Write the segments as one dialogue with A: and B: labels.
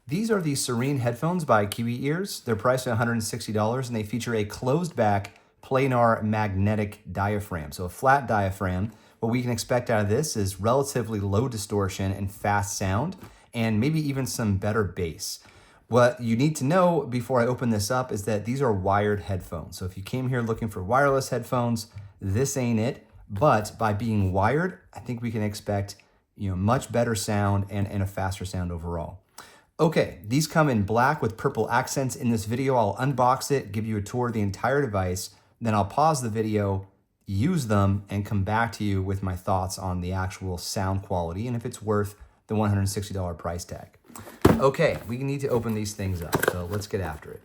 A: These are the Serene headphones by Kiwi Ears. They're priced at $160 and they feature a closed back Planar Magnetic diaphragm. So a flat diaphragm. What we can expect out of this is relatively low distortion and fast sound, and maybe even some better bass. What you need to know before I open this up is that these are wired headphones. So if you came here looking for wireless headphones, this ain't it. But by being wired, I think we can expect much better sound and a faster sound overall. Okay, these come in black with purple accents. In this video, I'll unbox it, give you a tour of the entire device, then I'll pause the video, use them, and come back to you with my thoughts on the actual sound quality and if it's worth the $160 price tag. Okay, we need to open these things up, so let's get after it.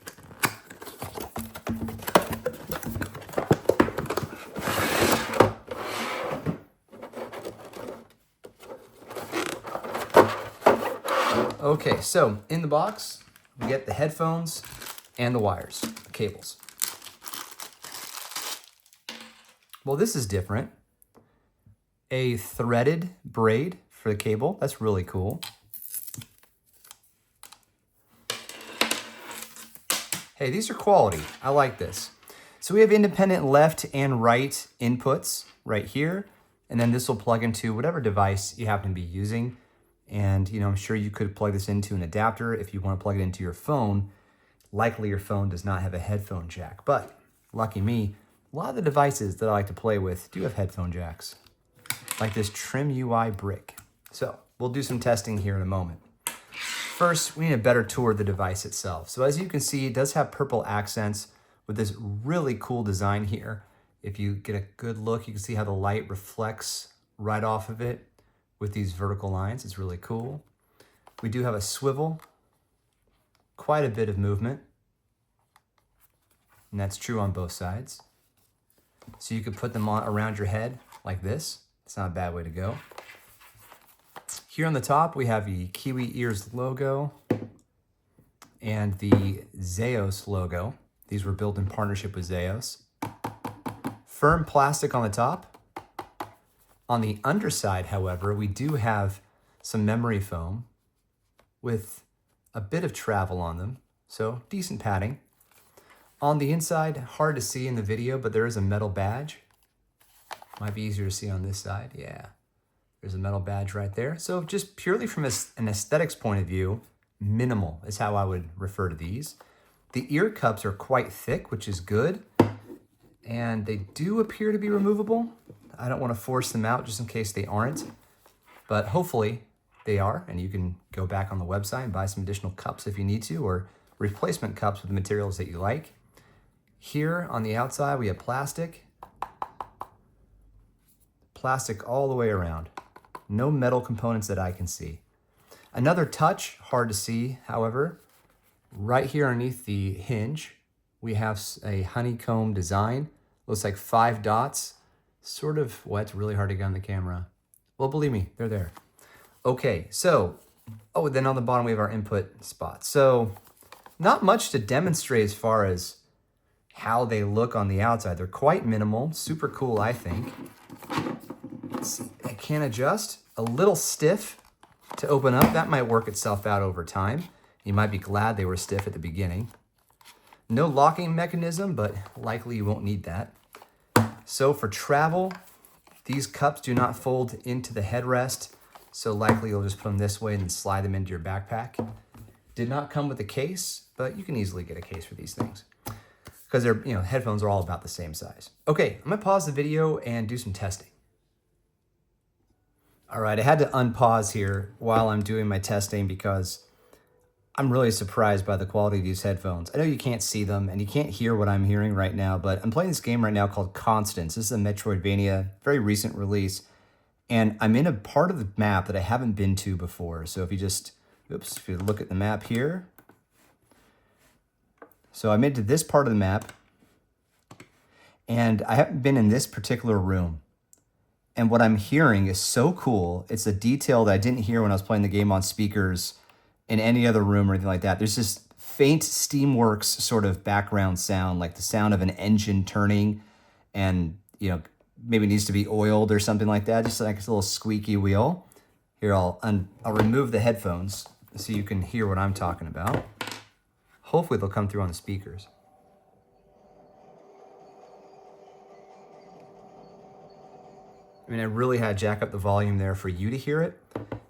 A: Okay, so in the box, we get the headphones and the wires, the cables. Well, this is different. A threaded braid for the cable. That's really cool. Hey, these are quality. I like this. So we have independent left and right inputs right here. And then this will plug into whatever device you happen to be using. And I'm sure you could plug this into an adapter if you want to plug it into your phone. Likely your phone does not have a headphone jack, but lucky me, a lot of the devices that I like to play with do have headphone jacks, like this Trim UI brick. So we'll do some testing here in a moment. First, we need a better tour of the device itself. So as you can see, it does have purple accents with this really cool design here. If you get a good look, you can see how the light reflects right off of it with these vertical lines. It's really cool. We do have a swivel, quite a bit of movement, and that's true on both sides. So you could put them on around your head like this. It's not a bad way to go. Here on the top, we have the Kiwi Ears logo and the Zeos logo. These were built in partnership with Zeos. Firm plastic on the top. On the underside, however, we do have some memory foam with a bit of travel on them, so decent padding. On the inside, hard to see in the video, but there is a metal badge. Might be easier to see on this side. Yeah, there's a metal badge right there. So just purely from an aesthetics point of view, minimal is how I would refer to these. The ear cups are quite thick, which is good. And they do appear to be removable. I don't want to force them out just in case they aren't, but hopefully they are. And you can go back on the website and buy some additional cups if you need to, or replacement cups with the materials that you like. Here on the outside, we have plastic. Plastic all the way around. No metal components that I can see. Another touch, hard to see, however, right here underneath the hinge, we have a honeycomb design. Looks like 5 dots. Sort of, well, it's really hard to get on the camera. Well, believe me, they're there. Okay, so, then on the bottom we have our input spots. So, not much to demonstrate as far as how they look on the outside. They're quite minimal, super cool, I think. It can adjust, a little stiff to open up. That might work itself out over time. You might be glad they were stiff at the beginning. No locking mechanism, but likely you won't need that. So for travel, these cups do not fold into the headrest, so likely you'll just put them this way and then slide them into your backpack. Did not come with a case, but you can easily get a case for these things because they're, headphones are all about the same size. Okay, I'm gonna pause the video and do some testing. All right, I had to unpause here while I'm doing my testing because I'm really surprised by the quality of these headphones. I know you can't see them and you can't hear what I'm hearing right now, but I'm playing this game right now called Constance. This is a Metroidvania, very recent release, and I'm in a part of the map that I haven't been to before. So if you look at the map here. So I'm into this part of the map, and I haven't been in this particular room. And what I'm hearing is so cool. It's a detail that I didn't hear when I was playing the game on speakers in any other room or anything like that. There's this faint Steamworks sort of background sound, like the sound of an engine turning and, maybe needs to be oiled or something like that. Just like a little squeaky wheel. Here, I'll remove the headphones so you can hear what I'm talking about. Hopefully they'll come through on the speakers. I mean, I really had to jack up the volume there for you to hear it,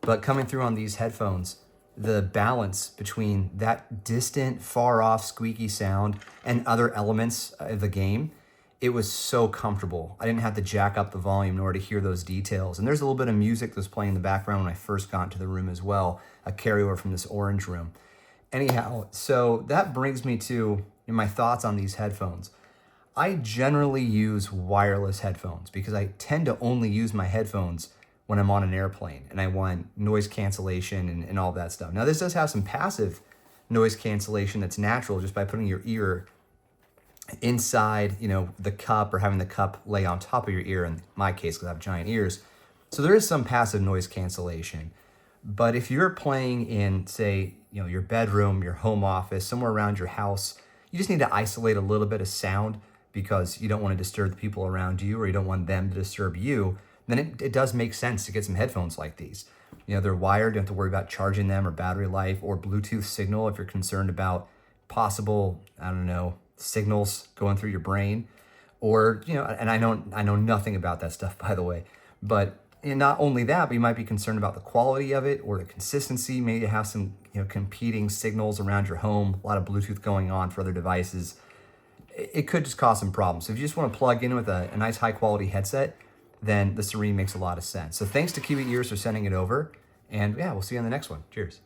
A: but coming through on these headphones, the balance between that distant, far off, squeaky sound and other elements of the game, it was so comfortable. I didn't have to jack up the volume in order to hear those details. And there's a little bit of music that was playing in the background when I first got into the room as well, a carryover from this orange room. Anyhow, so that brings me to my thoughts on these headphones. I generally use wireless headphones because I tend to only use my headphones when I'm on an airplane and I want noise cancellation and all that stuff. Now, this does have some passive noise cancellation that's natural just by putting your ear inside, the cup or having the cup lay on top of your ear, in my case, because I have giant ears. So there is some passive noise cancellation. But if you're playing in, say, your bedroom, your home office, somewhere around your house, you just need to isolate a little bit of sound because you don't want to disturb the people around you or you don't want them to disturb you, then it does make sense to get some headphones like these. They're wired, you don't have to worry about charging them or battery life or Bluetooth signal if you're concerned about possible, signals going through your brain. Or, and I know nothing about that stuff, by the way, but not only that, but you might be concerned about the quality of it or the consistency. Maybe you have some, competing signals around your home, a lot of Bluetooth going on for other devices. It could just cause some problems. So if you just want to plug in with a nice high quality headset, then the Serene makes a lot of sense. So thanks to Kiwi Ears for sending it over. And yeah, we'll see you on the next one. Cheers.